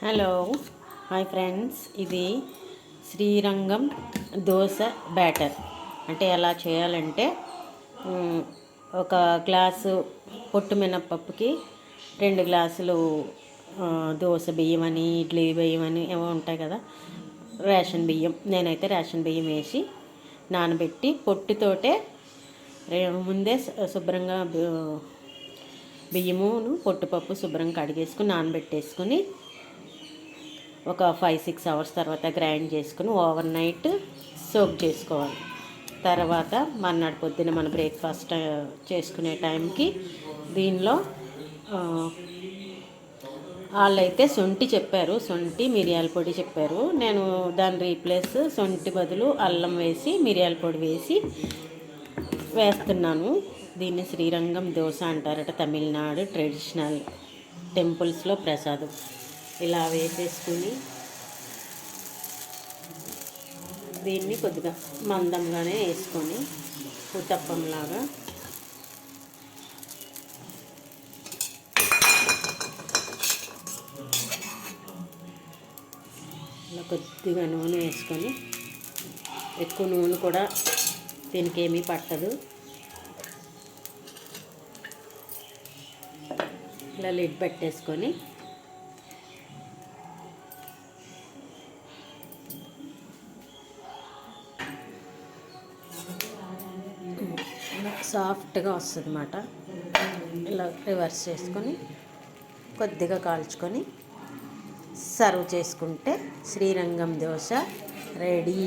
Hello hi friends, ఇది Srirangam dosa batter. అంటే ఎలా చేయాలంటే ఒక గ్లాసు పొట్టు మినప్పప్పుకి 2 గ్లాసులు దోశ బియ్యం అని, ఇడ్లీ బియ్యం అని ఏవో ఉంటాయి కదా, రేషన్ బియ్యం. నేనైతే రేషన్ బియ్యం వేసి నానబెట్టి పొట్టుతోటే ముందే శుభ్రంగా బియ్యమును పొట్టుపప్పు శుభ్రంగా కడిగేసుకుని నానబెట్టేసుకుని ఒక 5-6 అవర్స్ తర్వాత గ్రైండ్ చేసుకుని ఓవర్ నైట్ సోక్ చేసుకోవాలి. తర్వాత మర్నాడు పొద్దున్న మన బ్రేక్ఫాస్ట్ చేసుకునే టైంకి దీనిలో వాళ్ళైతే శొంఠి చెప్పారు, శొంఠి మిరియాల పొడి చెప్పారు. నేను దాని రీప్లేస్ శొంఠి బదులు అల్లం వేసి మిరియాల పొడి వేసి వేస్తున్నాను. దీన్ని శ్రీరంగం దోశ అంటారట, తమిళనాడు ట్రెడిషనల్ టెంపుల్స్లో ప్రసాదం. ఇలా వేసేసుకుని దీన్ని కొద్దిగా మందంగానే వేసుకొని ఉత్తప్పంలాగా ఇలా కొద్దిగా నూనె వేసుకొని, ఎక్కువ నూనె కూడా దీనికి ఏమీ పట్టదు. ఇలా లిడ్ పెట్టేసుకొని సాఫ్ట్గా వస్తుంది అన్నమాట. ఇలా రివర్స్ చేసుకొని కొద్దిగా కాల్చుకొని సర్వ్ చేసుకుంటే శ్రీరంగం దోశ రెడీ.